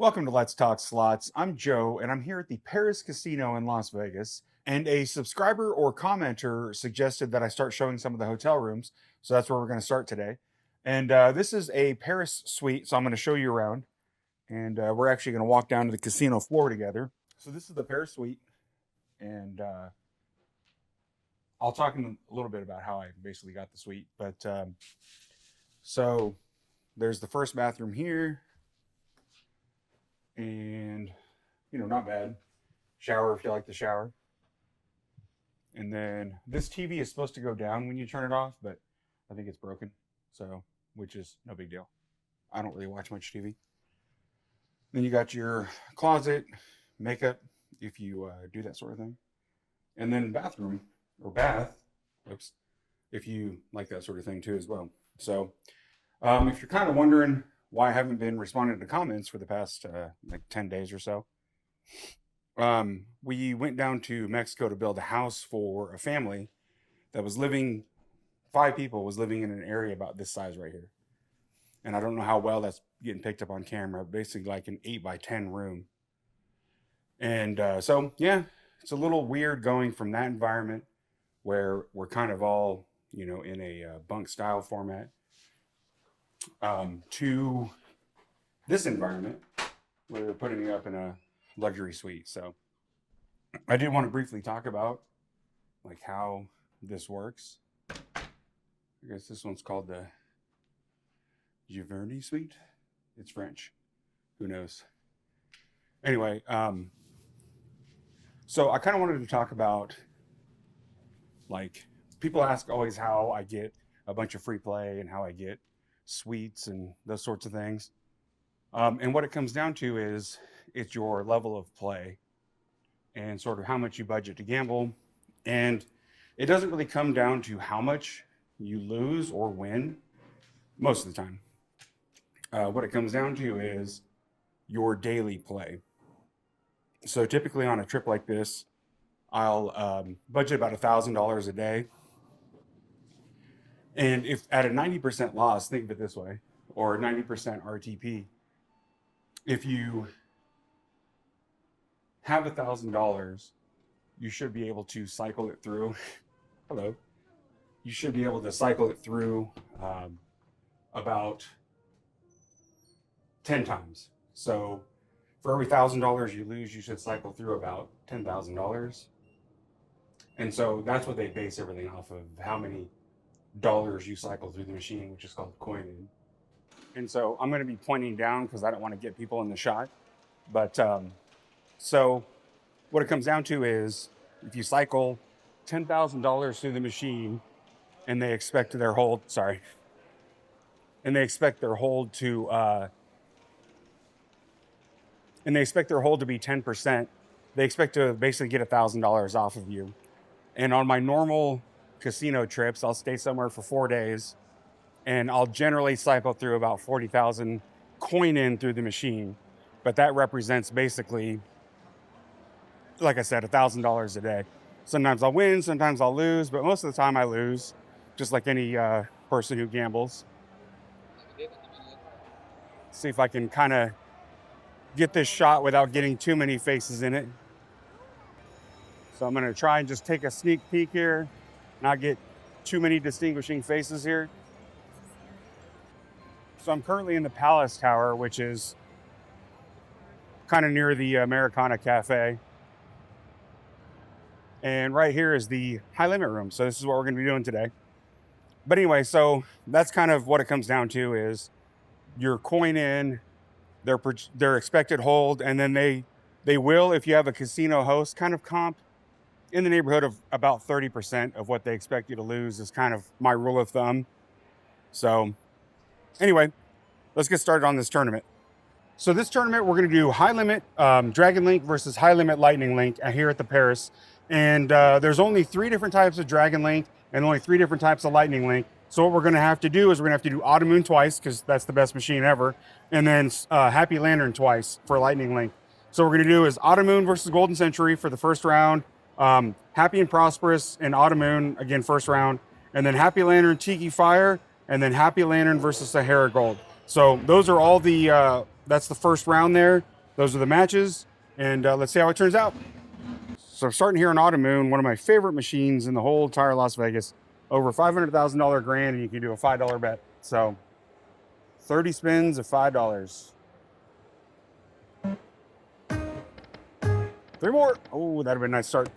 Welcome to Let's Talk Slots. I'm Joe, and I'm here at the Paris Casino in Las Vegas. And a subscriber or commenter suggested that I start showing some of the hotel rooms. So that's where we're going to start today. And this is a Paris suite, so I'm going to show you around. And we're actually going to walk down to the casino floor together. So this is the Paris suite. And I'll talk in a little bit about how I basically got the suite. But so there's the first bathroom here. And, not bad. Shower if you like the shower. And then this TV is supposed to go down when you turn it off, but I think it's broken. So, which is no big deal. I don't really watch much TV. Then you got your closet, makeup, if you do that sort of thing. And then bathroom, or bath, if you like that sort of thing too as well. So, if you're kind of wondering why I haven't been responding to comments for the past 10 days or so. We went down to Mexico to build a house for a family that was living, 5 people was living in an area about this size right here. And I don't know how well that's getting picked up on camera, basically like an 8 by 10 room. And so, yeah, it's a little weird going from that environment where we're kind of all, in a bunk style format, to this environment where we're putting it up in a luxury suite. So I did want to briefly talk about how this works. I guess this one's called the Giverny suite. It's French. Who knows? Anyway, so I kind of wanted to talk about, people ask always how I get a bunch of free play and how I get suites and those sorts of things. And what it comes down to is it's your level of play and sort of how much you budget to gamble. And it doesn't really come down to how much you lose or win most of the time. What it comes down to is your daily play. So typically on a trip like this, I'll budget about $1,000 a day. And if at a 90% loss, think of it this way, or 90% RTP, if you have $1,000, you should be able to cycle it through. Hello. You should be able to cycle it through about 10 times. So for every $1,000 you lose, you should cycle through about $10,000. And so that's what they base everything off of, how many dollars you cycle through the machine, which is called coining. And so I'm going to be pointing down because I don't want to get people in the shot. But so what it comes down to is if you cycle $10,000 through the machine and they expect their hold, to and they expect their hold to be 10%, they expect to basically get $1,000 off of you. And on my normal casino trips, I'll stay somewhere for 4 days and I'll generally cycle through about 40,000 coin in through the machine. But that represents basically, like I said, $1,000 a day. Sometimes I'll win, sometimes I'll lose, but most of the time I lose, just like any person who gambles. See if I can kind of get this shot without getting too many faces in it. So I'm going to try and just take a sneak peek here, not get too many distinguishing faces here. So I'm currently in the Palace Tower, which is kind of near the Americana Cafe. And right here is the high limit room. So this is what we're going to be doing today. But anyway, so that's kind of what it comes down to is your coin in, their expected hold, and then they will, if you have a casino host, kind of comp in the neighborhood of about 30% of what they expect you to lose is kind of my rule of thumb. So anyway, let's get started on this tournament. So this tournament, we're going to do high limit Dragon Link versus high limit Lightning Link here at the Paris. And there's only 3 different types of Dragon Link and only 3 different types of Lightning Link. So what we're going to have to do is we're going to have to do Autumn Moon twice because that's the best machine ever. And then Happy Lantern twice for Lightning Link. So what we're going to do is Autumn Moon versus Golden Century for the first round. Happy and Prosperous and Autumn Moon, again, first round. And then Happy Lantern, Tiki Fire, and then Happy Lantern versus Sahara Gold. So those are all the that's the first round there. Those are the matches, and let's see how it turns out. So starting here on Autumn Moon, one of my favorite machines in the whole entire Las Vegas. Over $500,000 grand, and you can do a $5 bet. So 30 spins of $5. 3 more. Oh, that'd have been a nice start.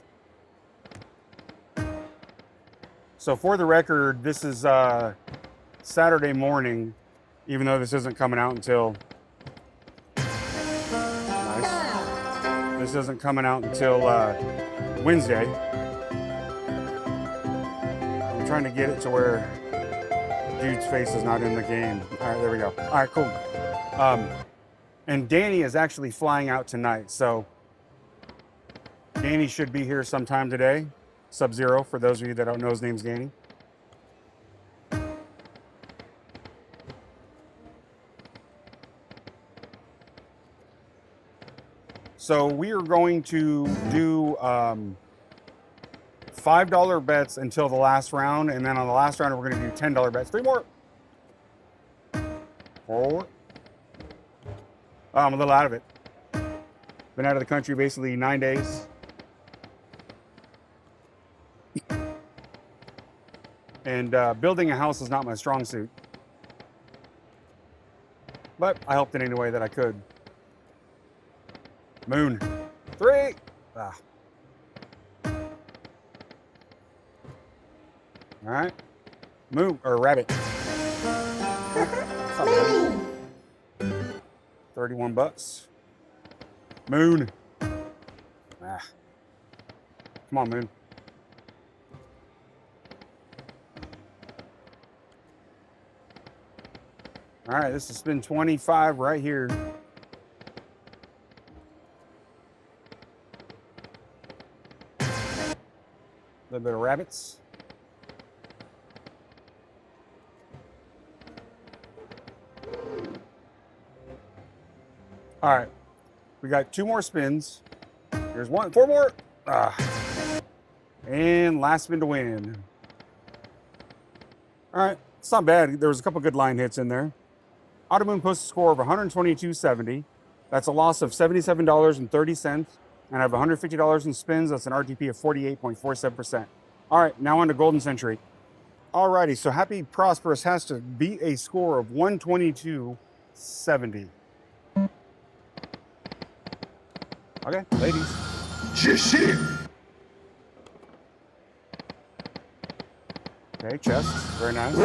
So for the record, this is Saturday morning, even though this isn't coming out until This isn't coming out until Wednesday. I'm trying to get it to where dude's face is not in the game. All right, there we go. All right, cool. And Danny is actually flying out tonight, so Danny should be here sometime today. Sub-Zero, for those of you that don't know, his name's Danny. So we are going to do $5 bets until the last round, and then on the last round we're going to do $10 bets. 3 more. 4. Oh, I'm a little out of it. Been out of the country basically 9 days. And building a house is not my strong suit. But I helped in any way that I could. Moon. 3. Ah. All right. Moon or rabbit. 31 bucks. Moon. Ah. Come on, Moon. All right, this has been 25 right here. A little bit of rabbits. All right, we got 2 more spins. Here's 1, 4 more. Ah. And last spin to win. All right, it's not bad. There was a couple good line hits in there. Autumn Moon posts a score of $122.70. That's a loss of $77.30. And I have $150 in spins. That's an RTP of 48.47%. All right, now on to Golden Century. All righty, so Happy Prosperous has to beat a score of 122.70. Okay, ladies. Shit. Okay, chest, very nice.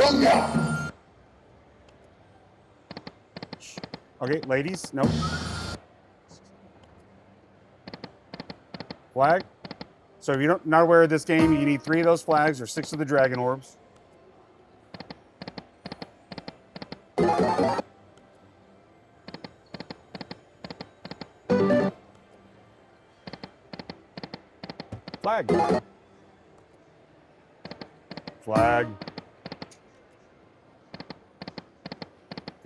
Okay, ladies, nope. Flag. So if you're not aware of this game, you need 3 of those flags or 6 of the dragon orbs. Flag. Flag.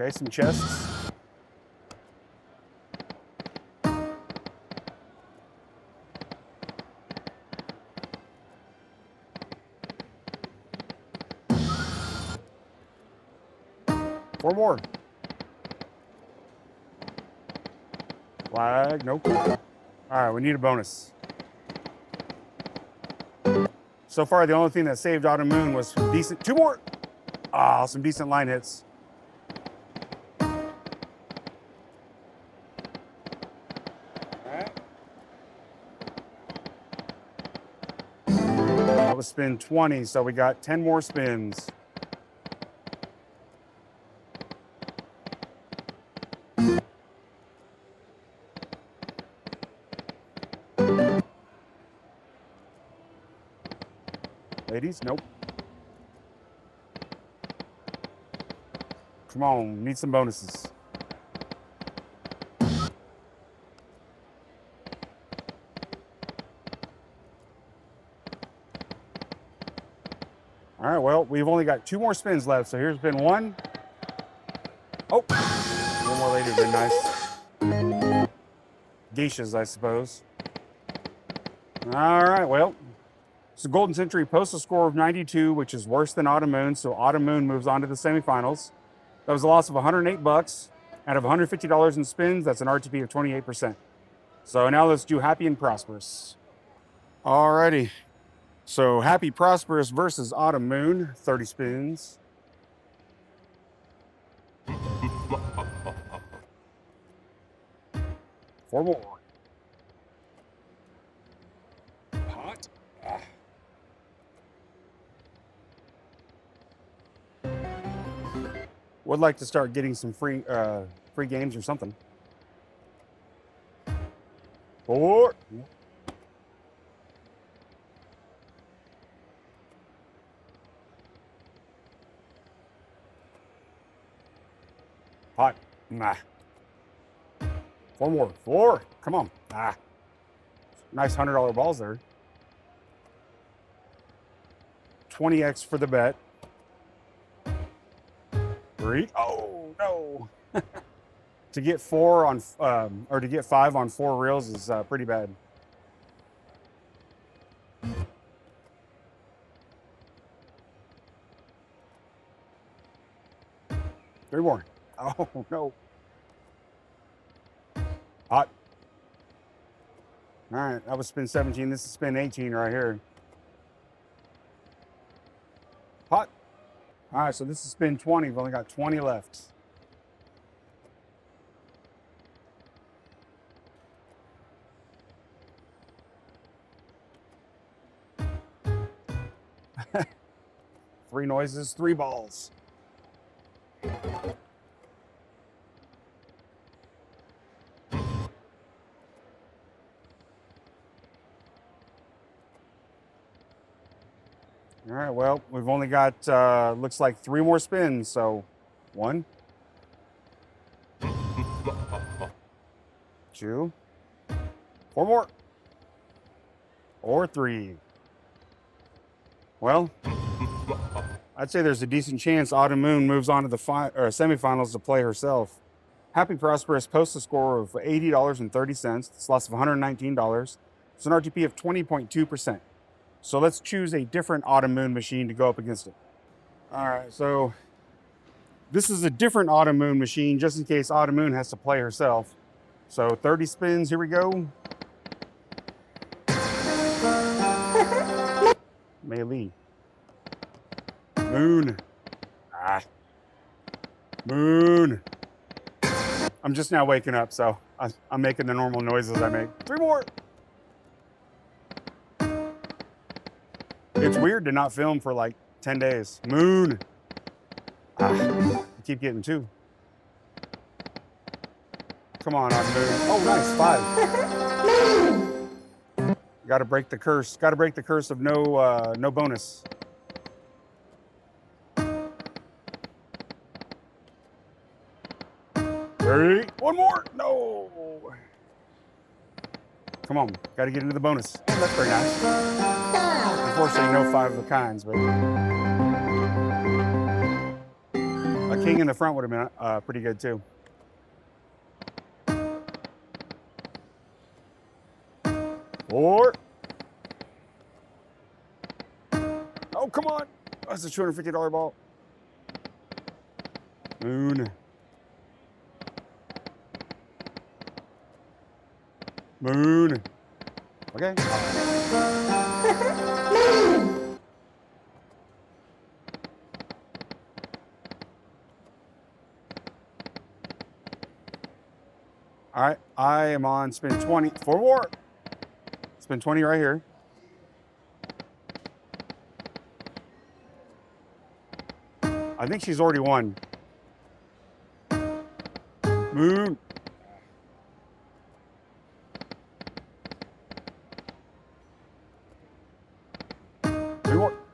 Okay, some chests. Four more. Flag, nope. All right, we need a bonus. So far, the only thing that saved Autumn Moon was some decent, 2 more. Ah, some decent line hits. All right. That was spin 20, so we got 10 more spins. Ladies, nope. Come on, need some bonuses. All right, well, we've only got 2 more spins left, so here's been 1. Oh, 1 more later, been nice. Geishas, I suppose. All right, well. So Golden Century posts a score of 92, which is worse than Autumn Moon. So Autumn Moon moves on to the semifinals. That was a loss of $108. Out of $150 in spins, that's an RTP of 28%. So now let's do Happy and Prosperous. Alrighty. So Happy Prosperous versus Autumn Moon, 30 spins. Four more. Hot. Would like to start getting some free games or something. Four. Hot. Nah. Four more. Four. Come on. Nice $100 balls there. 20x for the bet. Three. Oh no. To get four on or to get 5 on 4 reels is pretty bad. Three more. Oh no. Hot. All right, that was spin 17. This is spin 18 right here. Hot. All right, so this is spin 20. We've only got 20 left. Three noises, 3 balls. All right, well, we've only got, looks like 3 more spins, so 1, 2, 4 more, or 3. Well, I'd say there's a decent chance Autumn Moon moves on to the semifinals to play herself. Happy Prosperous posts a score of $80.30. It's a loss of $119. It's an RTP of 20.2%. So let's choose a different Autumn Moon machine to go up against it. All right, so this is a different Autumn Moon machine just in case Autumn Moon has to play herself. So 30 spins, here we go. Mei Li. Moon. Moon. I'm just now waking up, so I'm making the normal noises I make. 3 more. It's weird to not film for like 10 days. Moon. I keep getting 2. Come on, Moon. Oh, nice. 5. Got to break the curse. Got to break the curse of no bonus. 3. 1 more. No. Come on. Got to get into the bonus. Oh, that's very nice. Unfortunately, no 5 of the kinds, but a king in the front would have been pretty good too. 4. Oh, come on. That's a $250 ball. Moon. Moon. Okay. All right, I am on spin 20. 4 more. Spin 20 right here. I think she's already won. Moon.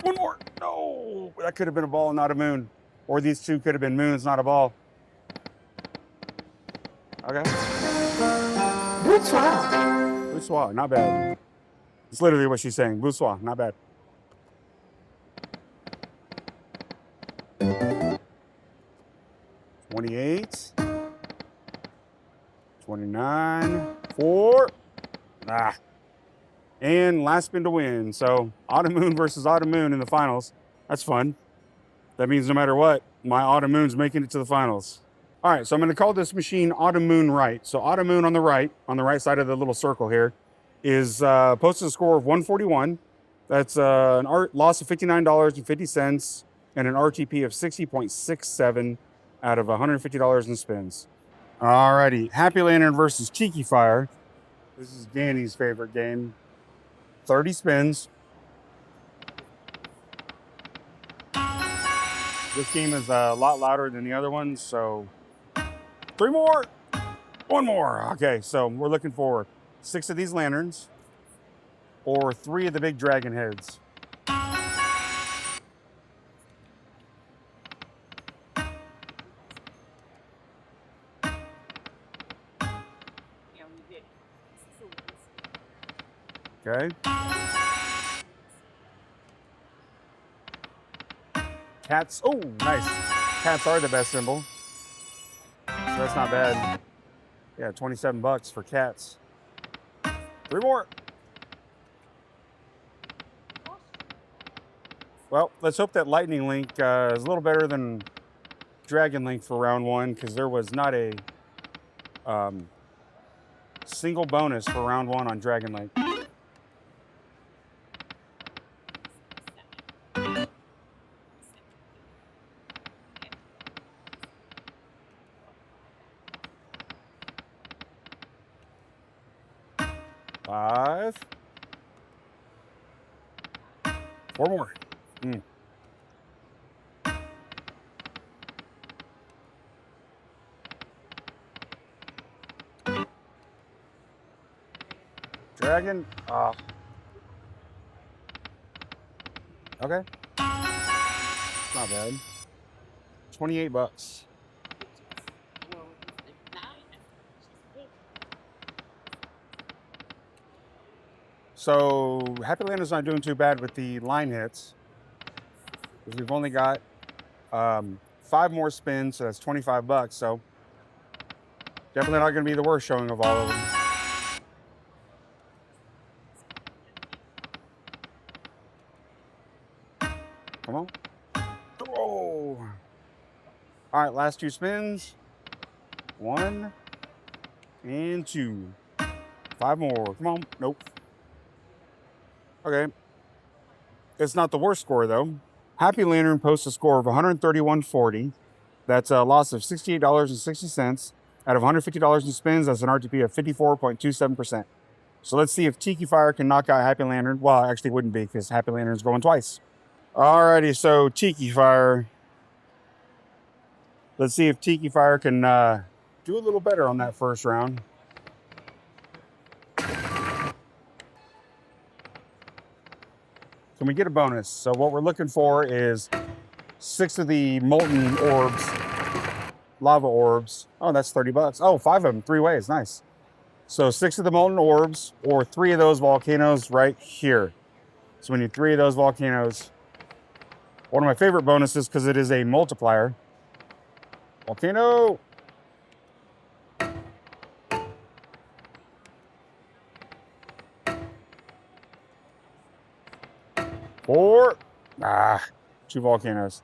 One more. No, that could have been a ball and not a moon. Or these 2 could have been moons, not a ball. Okay. Bonsoir. Bonsoir, not bad. It's literally what she's saying. Bonsoir, not bad. $28. $29. 4. And last spin to win. So Autumn Moon versus Autumn Moon in the finals. That's fun. That means no matter what, my Autumn Moon's making it to the finals. All right, so I'm going to call this machine Autumn Moon Right. So Autumn Moon on the right side of the little circle here, is posted a score of 141. That's an loss of $59.50 and an RTP of 60.67 out of $150 in spins. All righty, Happy Lantern versus Tiki Fire. This is Danny's favorite game. 30 spins. This game is a lot louder than the other ones, so 3 more. 1 more. Okay, so we're looking for 6 of these lanterns or 3 of the big dragon heads. Okay. Cats. Oh, nice. Cats are the best symbol. So that's not bad. Yeah, $27 for cats. 3 more. Well, let's hope that Lightning Link is a little better than Dragon Link for round 1, because there was not a single bonus for round 1 on Dragon Link. Five. 4 more. Dragon. Okay. Not bad. $28. So Happy Land is not doing too bad with the line hits, because we've only got 5 more spins, so that's $25. So definitely not going to be the worst showing of all of them. Come on. Oh. All right, last 2 spins. 1 and 2. 5 more. Come on. Nope. Okay. It's not the worst score, though. Happy Lantern posts a score of 131.40. That's a loss of $68.60 out of $150 in spins. That's an RTP of 54.27%. So let's see if Tiki Fire can knock out Happy Lantern. Well, actually wouldn't be, because Happy Lantern's going twice. Alrighty, so Tiki Fire. Let's see if Tiki Fire can do a little better on that first round. Can we get a bonus? So what we're looking for is 6 of the molten orbs, lava orbs. Oh, that's $30. Oh, 5 of them, 3 ways, nice. So 6 of the molten orbs or 3 of those volcanoes right here. So we need 3 of those volcanoes. One of my favorite bonuses, because it is a multiplier. Volcano. Four. 2 volcanoes.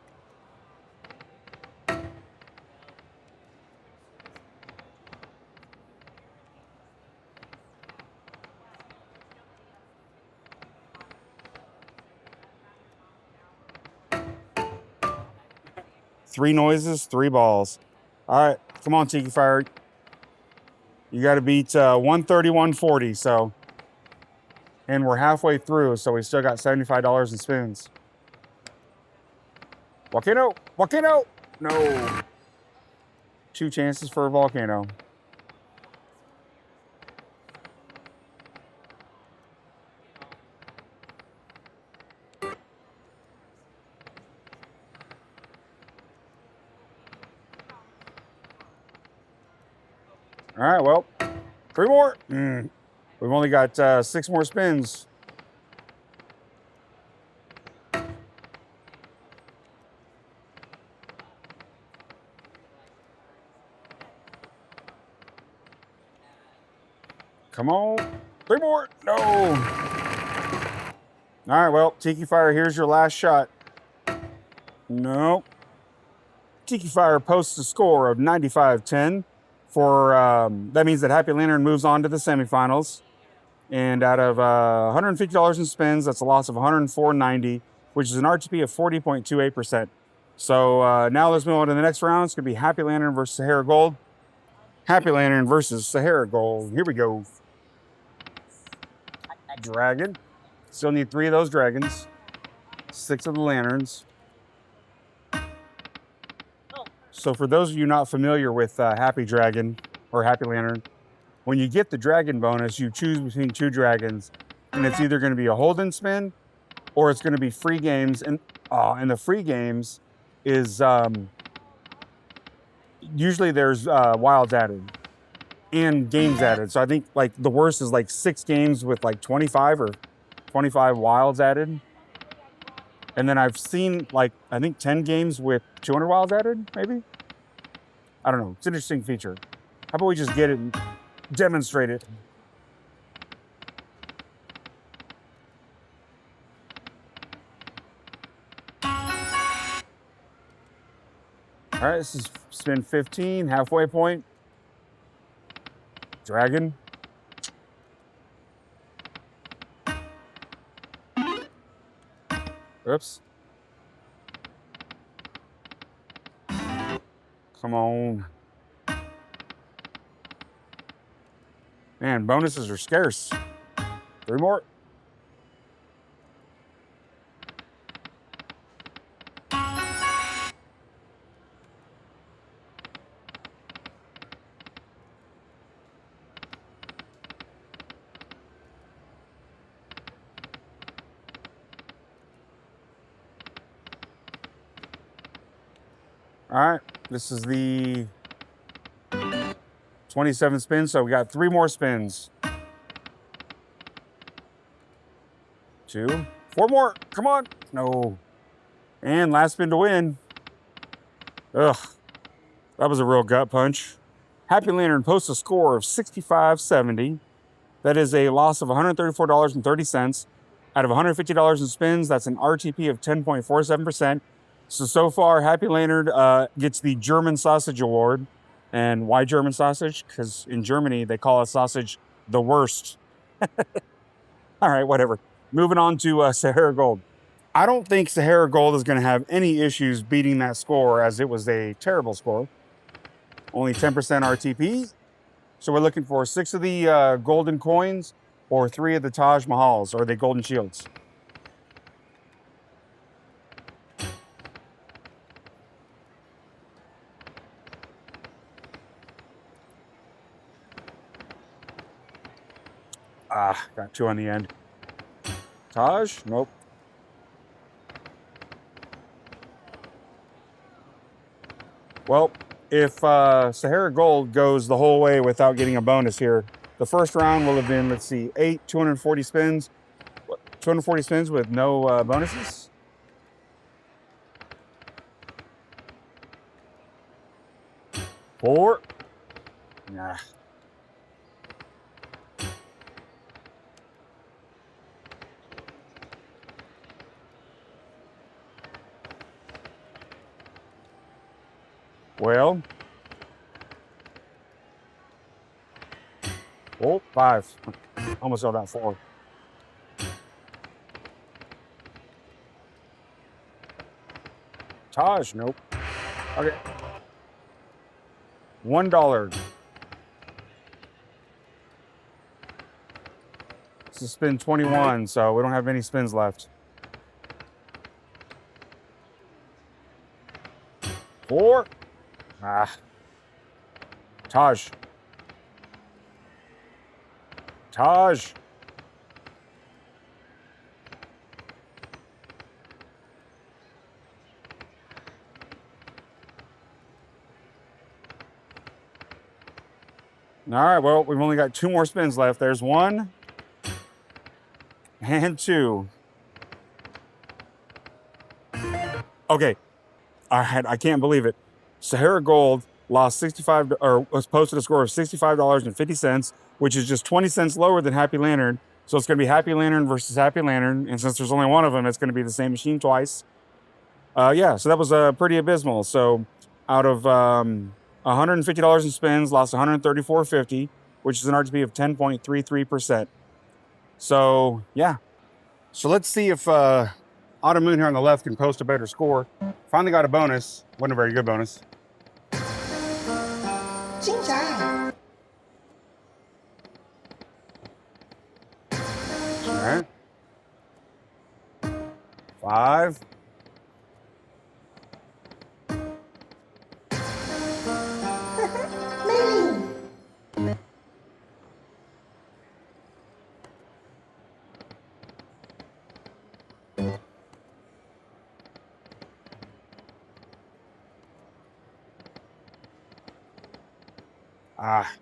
Three noises, 3 balls. All right, come on, Tiki Fire. You got to beat 131.40. So, and we're halfway through, so we still got $75 in spins. Volcano, volcano. No. 2 chances for a volcano. All right, well, 3 more. We've only got 6 more spins. Come on. 3 more. No. All right, well, Tiki Fire, here's your last shot. Nope. Tiki Fire posts a score of 95-10 for, that means that Happy Lantern moves on to the semifinals. And out of $150 in spins, that's a loss of $104.90, which is an RTP of 40.28%. So now let's move on to the next round. It's going to be Happy Lantern versus Sahara Gold. Happy Lantern versus Sahara Gold. Here we go. Dragon. Still need 3 of those dragons. 6 of the lanterns. So for those of you not familiar with Happy Dragon or Happy Lantern, when you get the dragon bonus, you choose between 2 dragons, and it's either going to be a hold and spin, or it's going to be free games. And the free games is usually there's wilds added and games added. So I think like the worst is like 6 games with like 25 or 25 wilds added. And then I've seen like, I think 10 games with 200 wilds added, maybe? I don't know. It's an interesting feature. How about we just get it and demonstrate it? All right, this is spin 15, halfway point. Dragon. Oops. Come on. Man, bonuses are scarce. 3 more. All right, this is the 27 spins, so we got 3 more spins. 2, 4 more, come on. No. And last spin to win. Ugh, that was a real gut punch. Happy Lantern posts a score of 65.70. That is a loss of $134.30. Out of $150 in spins, that's an RTP of 10.47%. So far, Happy Lantern gets the German Sausage Award. And why German sausage? Because in Germany, they call a sausage the worst. All right, whatever. Moving on to Sahara Gold. I don't think Sahara Gold is going to have any issues beating that score, as it was a terrible score. Only 10% RTP. So we're looking for 6 of the golden coins or 3 of the Taj Mahals or the golden shields. Got 2 on the end. Taj? Nope. Well, if Sahara Gold goes the whole way without getting a bonus here, the first round will have been, let's see, 240 spins. 240 spins with no bonuses. Four. Nah. Well, 5. Almost got that 4. Taj, nope. Okay. $1. This is spin 21, so we don't have any spins left. 4. Taj. Taj. All right, well, we've only got 2 more spins left. There's 1 and 2. Okay. All right, I can't believe it. Sahara Gold lost was posted a score of $65.50, which is just 20 cents lower than Happy Lantern. So it's going to be Happy Lantern versus Happy Lantern. And since there's only one of them, it's going to be the same machine twice. Yeah, so that was pretty abysmal. So out of $150 in spins, lost $134.50, which is an RGP of 10.33%. So yeah. So let's see if Autumn Moon here on the left can post a better score. Finally got a bonus. Wasn't a very good bonus. All right. 5.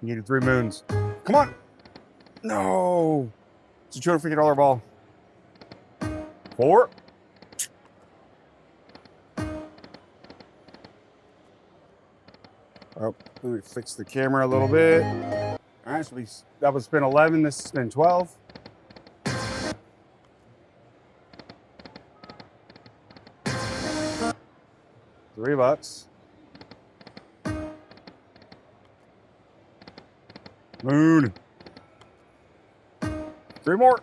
Needed 3 moons. Come on. No. It's a $250 ball. 4. Oh, let me fix the camera a little bit. All right, so that was spin 11. This is spin 12. $3. Moon. 3 more.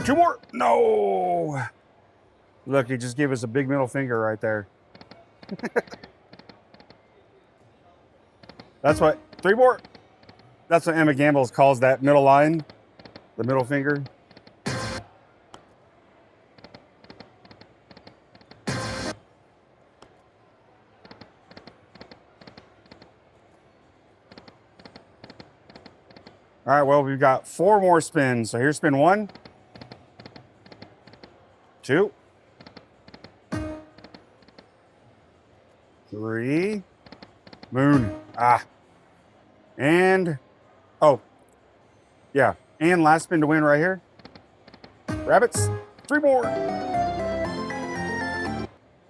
Two more. No. Look, he just gave us a big middle finger right there. That's what, 3 more. That's what Emma Gambles calls that middle line, the middle finger. All right, well, we've got 4 more spins. So here's spin 1, 2, 3, moon. And, oh, yeah. And last spin to win right here. Rabbits, 3 more.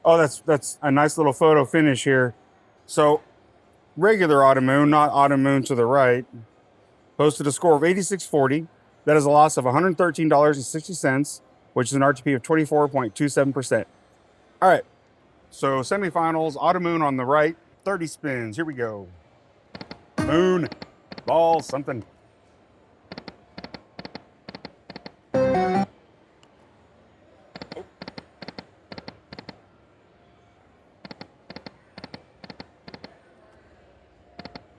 Oh, that's a nice little photo finish here. So regular Autumn Moon, not Autumn Moon to the right, posted a score of 86.40. That is a loss of $113.60, which is an RTP of 24.27%. All right, so semifinals, Autumn Moon on the right, 30 spins. Here we go. Moon, ball, something.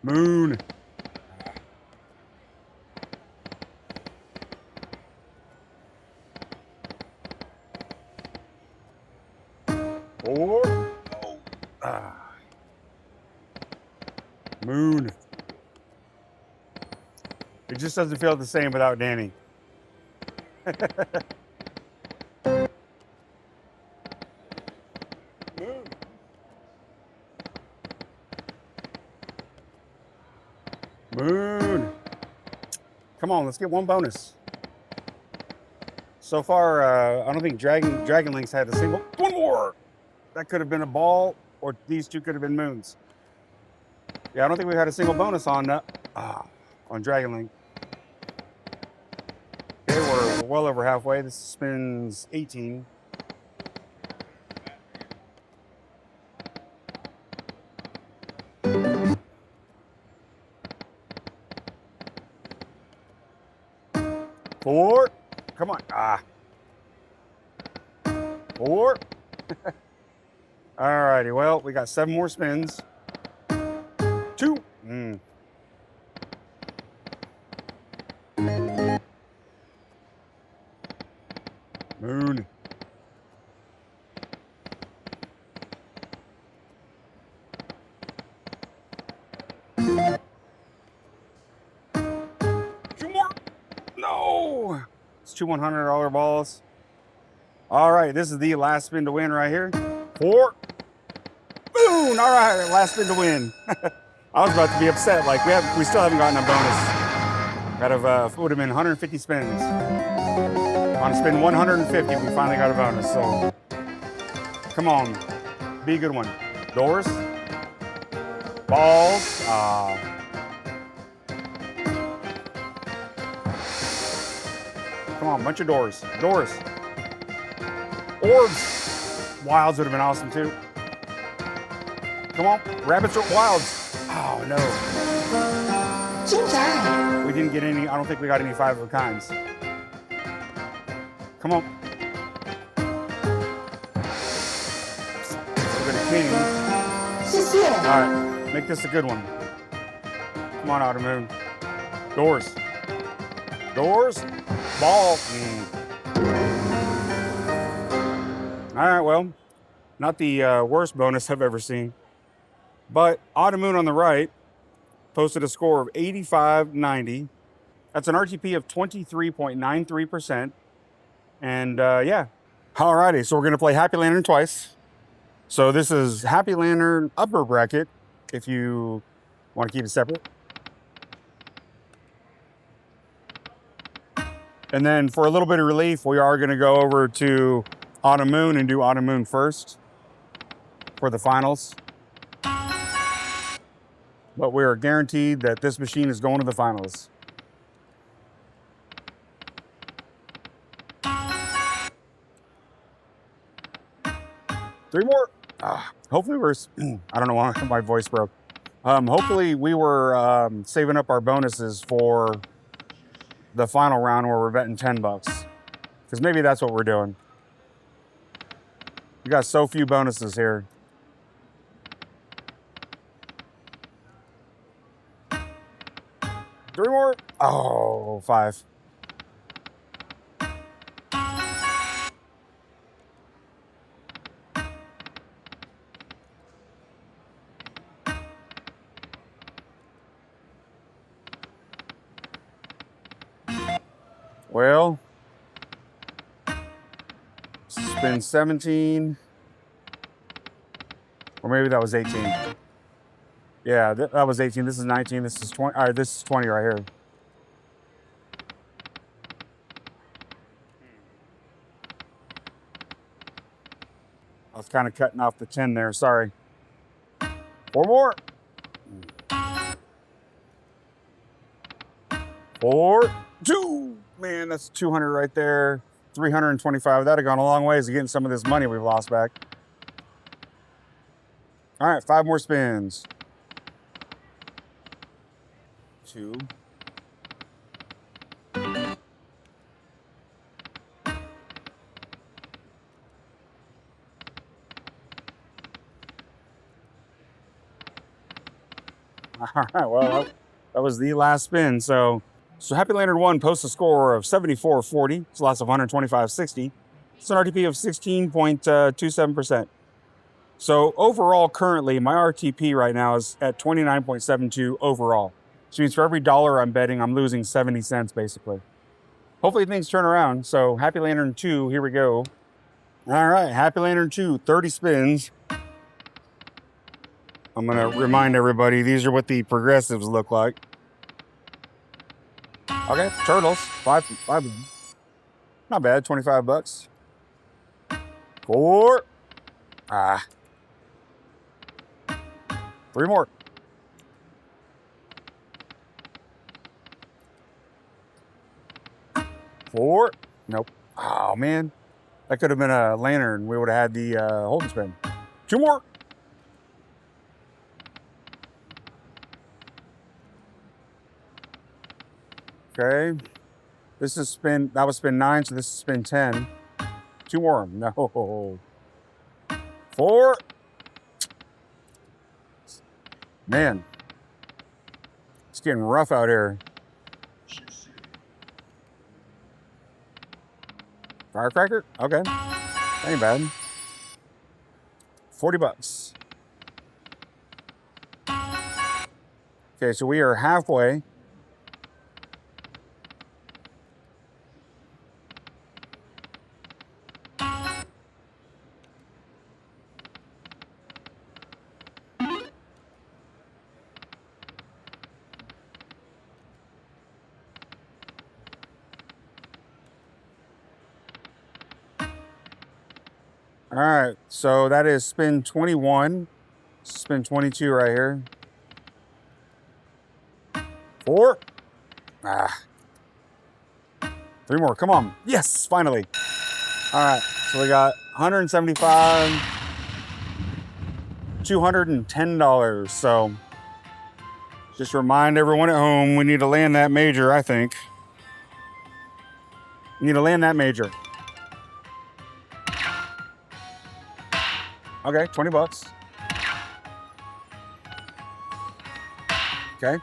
Moon. Four. Moon. It just doesn't feel the same without Danny. Moon. Moon. Come on, let's get 1 bonus. So far, I don't think Dragon Link's had a single. 1 more. That could have been a ball, or these 2 could have been moons. Yeah, I don't think we had a single bonus on Dragon Link. Okay, we're well over halfway. This spins 18. Four. Come on. 4. All righty. Well, we got 7 more spins. 2. Moon. No! It's 2 $100 balls. All right, this is the last spin to win right here. 4. Boom! All right, last spin to win. I was about to be upset. Like we still haven't gotten a bonus. Out of would have been 150 spins. On spin 150, we finally got a bonus. So come on, be a good one. Doors. Balls. Come on, bunch of doors. Doors. Orbs. Wilds would have been awesome too. Come on, rabbits or wilds. Oh no. We didn't get any, I don't think we got any 5 of a kinds. Come on. We're gonna king. All right, make this a good one. Come on, Automoon. Doors. Doors. Ball. All right, well, not the worst bonus I've ever seen. But Automoon on the right posted a score of 85.90. That's an RTP of 23.93%. And yeah. Alrighty, so we're going to play Happy Lantern twice. So this is Happy Lantern upper bracket, if you want to keep it separate. And then for a little bit of relief, we are going to go over to Automoon and do Automoon first for the finals. But we are guaranteed that this machine is going to the finals. Three more. Hopefully we're, I don't know why my voice broke. Hopefully we were saving up our bonuses for the final round where we're betting $10. Because maybe that's what we're doing. We got so few bonuses here. Three more. Oh, 5. Well, spin 17. Or maybe that was 18. Yeah, that was 18. This is 19. This is 20. All right, this is 20 right here. I was kind of cutting off the 10 there. Sorry. 4 more. 4, 2. Man, that's 200 right there. 325. That'd have gone a long ways to getting some of this money we've lost back. All right, 5 more spins. 2. All right, well, that was the last spin. So Happy Lantern 1 posts a score of 74.40. It's a loss of 125.60. It's an RTP of 16.27%. So overall, currently, my RTP right now is at 29.72 overall. Which means for every dollar I'm betting, I'm losing 70 cents, basically. Hopefully things turn around. So Happy Lantern 2, here we go. All right, Happy Lantern 2, 30 spins. I'm going to remind everybody, these are what the progressives look like. Okay, turtles, 5 of them. Not bad, $25. 4. 3 more. 4. Nope. Oh, man. That could have been a lantern. We would have had the hold and spin. 2 more. Okay. This is spin, that was spin 9, so this is spin 10. 2 more. No. 4. Man. It's getting rough out here. Firecracker? Okay. Ain't bad. $40. Okay, so we are halfway. All right, so that is spin 21, spin 22 right here. 4. Ah. 3 more. Come on. Yes, finally. All right. So we got 175, $210. So just remind everyone at home, we need to land that major, I think. We need to land that major. Okay, 20 bucks. Okay.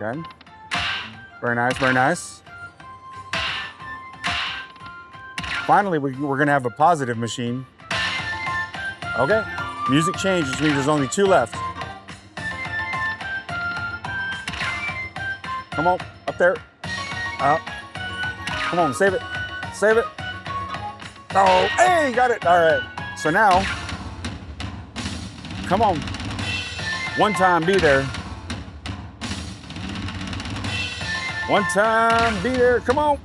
Okay. Very nice, very nice. Finally, we're going to have a positive machine. Okay. Music changed, which means there's only 2 left. Come on, up there. Up. Come on, save it. Save it. Oh, hey, got it. All right. So now, come on. One time, be there. One time, be there. Come on.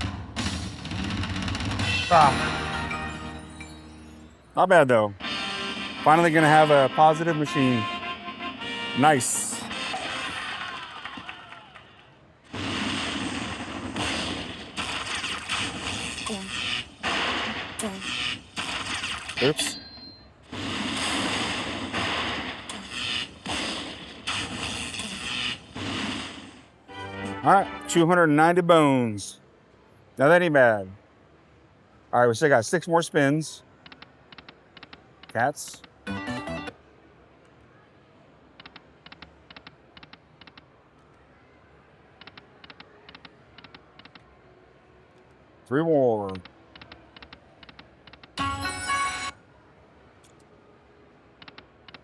Ah. Not bad, though. Finally going to have a positive machine. Nice. Oops. All right, 290 bones. Now that ain't bad. All right, we still got 6 more spins. Cats. Three more.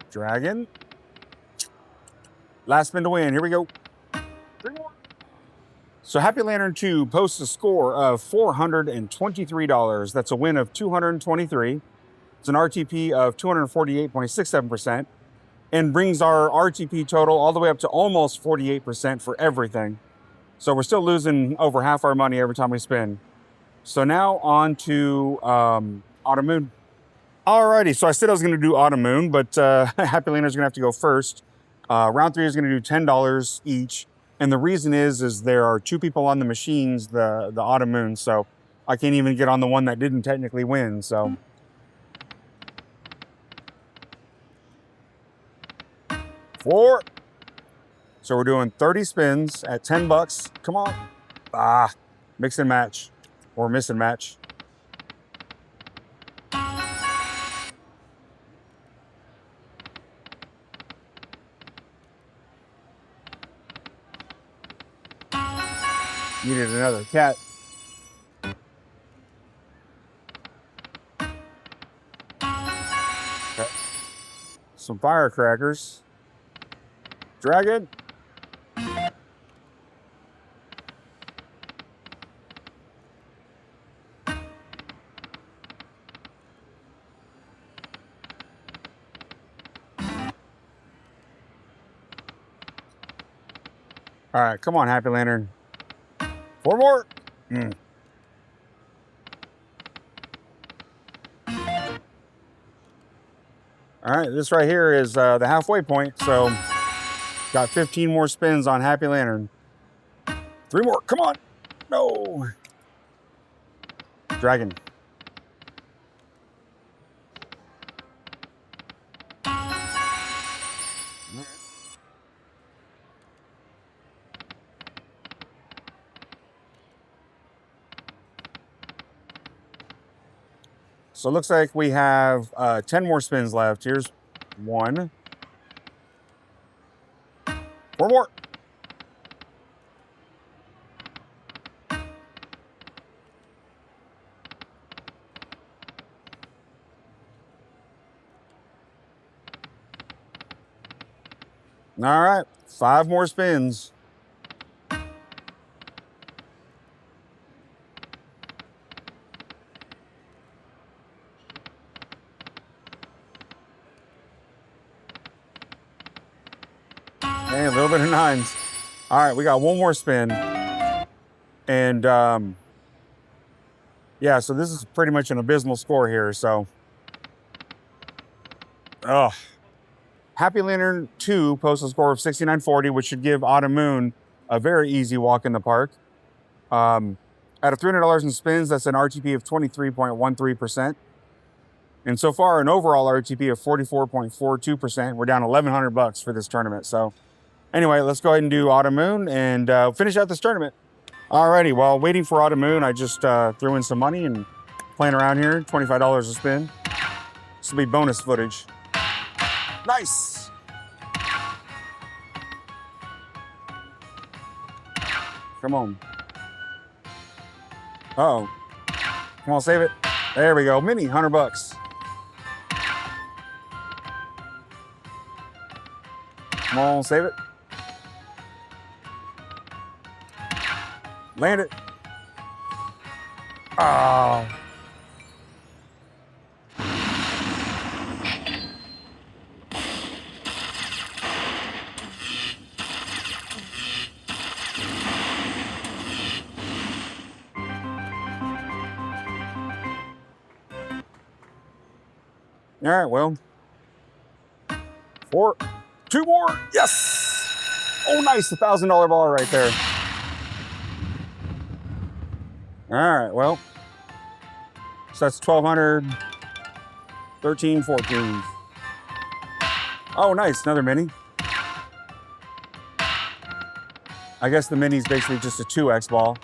Dragon. Last spin to win. Here we go. 3 more. So Happy Lantern 2 posts a score of $423. That's a win of 223. It's an RTP of 248.67% and brings our RTP total all the way up to almost 48% for everything. So we're still losing over half our money every time we spin. So now on to Autumn Moon. Alrighty, so I said I was going to do Autumn Moon, but Happy Lantern's going to have to go first. Round 3 is going to do $10 each. And the reason is there are 2 people on the machines, the Autumn Moon, so I can't even get on the one that didn't technically win, so. $4. So we're doing 30 spins at 10 bucks. Come on. Ah, mix and match or miss and match. Needed another cat. Okay. Some firecrackers. Dragon. All right, come on, Happy Lantern. 4 more. All right, this right here is the halfway point, so got 15 more spins on Happy Lantern. 3 more, come on. No. Dragon. So it looks like we have 10 more spins left. Here's 1. 4 more. All right, 5 more spins. And a little bit of 9s. All right, we got 1 more spin. And yeah, so this is pretty much an abysmal score here, so. Oh, Happy Lantern 2 posted a score of 69.40, which should give Autumn Moon a very easy walk in the park. Out of $300 in spins, that's an RTP of 23.13%. And so far, an overall RTP of 44.42%. We're down $1,100 for this tournament. So anyway, let's go ahead and do Autumn Moon and finish out this tournament. Alrighty, while waiting for Autumn Moon, I just threw in some money and playing around here, $25 a spin. This will be bonus footage. Nice. Come on. Uh-oh. Come on, save it. There we go. Mini, $100. Come on, save it. Land it. Oh. All right, well, two more, yes! Oh, nice, $1,000 ball right there. All right, well, so that's 1,200, 13, 14. Oh, nice, another mini. I guess the mini is basically just a 2X ball.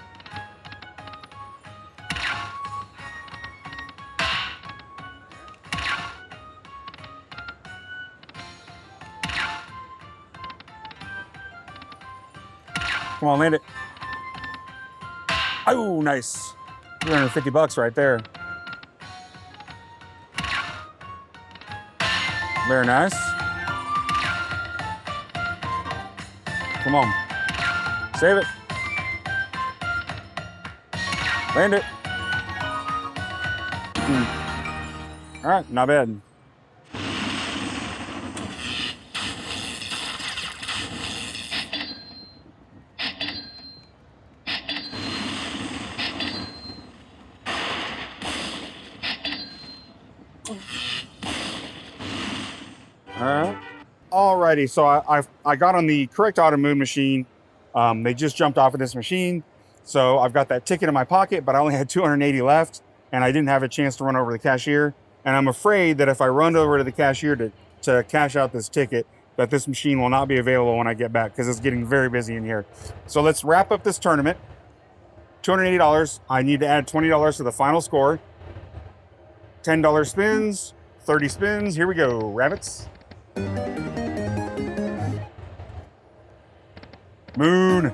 Come on, land it. Oh, nice. $350 right there. Very nice. Come on. Save it. Land it. All right, not bad. Alrighty, so I got on the correct Autumn Moon machine. They just jumped off of this machine. So I've got that ticket in my pocket, but I only had 280 left and I didn't have a chance to run over to the cashier. And I'm afraid that if I run over to the cashier to cash out this ticket, that this machine will not be available when I get back because it's getting very busy in here. So let's wrap up this tournament. $280. I need to add $20 to the final score. $10 spins, 30 spins. Here we go, rabbits. Moon.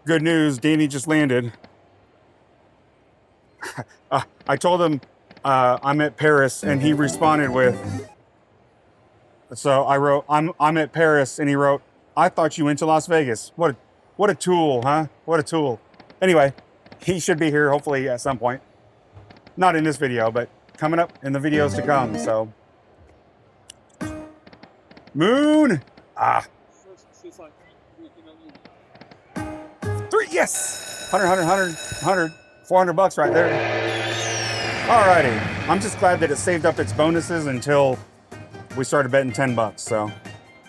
Good news, Danny just landed. I told him I'm at Paris, and he responded with, so I wrote, I'm at Paris, and he wrote, I thought you went to Las Vegas. What a tool, huh? What a tool. Anyway, he should be here hopefully at some point. Not in this video, but coming up in the videos to come, so. Moon. Three, yes! 100, $400 right there. Alrighty, I'm just glad that it saved up its bonuses until we started betting $10. So,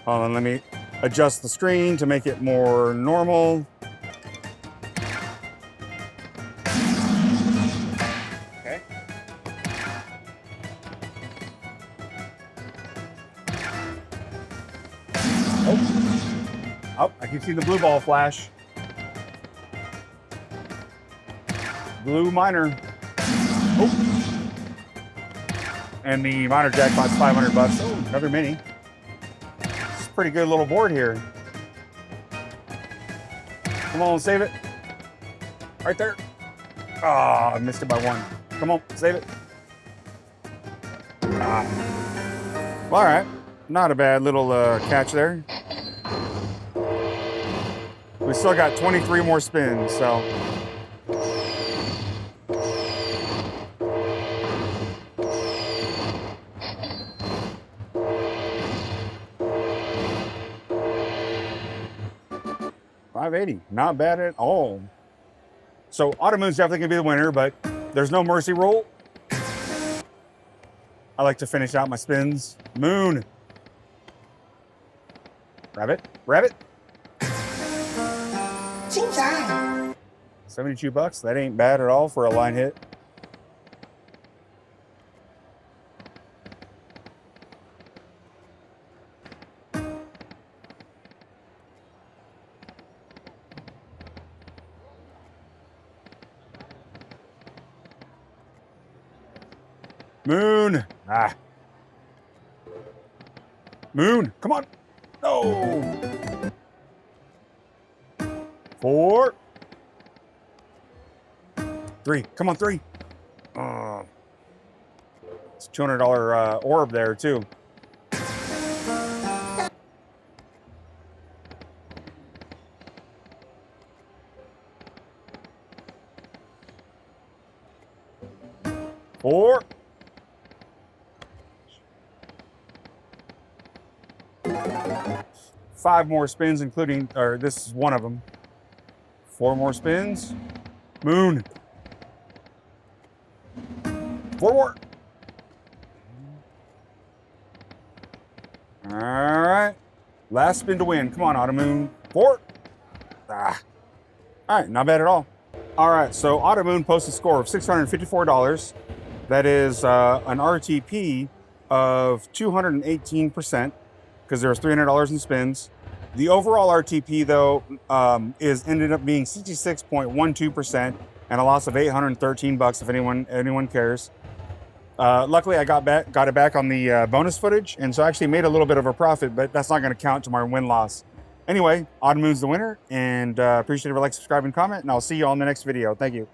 hold on, let me adjust the screen to make it more normal. Okay. Oh, I can see the blue ball flash. Blue minor. Oh. And the minor jackpot's $500. Oh, another mini. It's a pretty good little board here. Come on, save it. Right there. Oh, I missed it by one. Come on, save it. Well, all right. Not a bad little catch there. We still got 23 more spins, so. $580, not bad at all. So Autumn Moon's definitely gonna be the winner, but there's no mercy rule. I like to finish out my spins. Moon. Rabbit. Rabbit. 精彩. 72 bucks. That ain't bad at all for a line hit. Moon. Ah. Moon. Come on. No. 4. 3. Come on, 3. It's $200 orb there too. Four. 5 more spins, including, or this is one of them. 4 more spins. Moon. 4 more. All right. Last spin to win. Come on, Auto Moon. 4. Ah. All right, not bad at all. All right, so Auto Moon posted a score of $654. That is an RTP of 218%, because there was $300 in spins. The overall RTP, though, ended up being 66.12% and a loss of $813 if anyone cares. Luckily, I got it back on the bonus footage, and so I actually made a little bit of a profit, but that's not going to count to my win-loss. Anyway, Auto Moon's the winner, and appreciate it if you like, subscribe, and comment, and I'll see you on the next video. Thank you.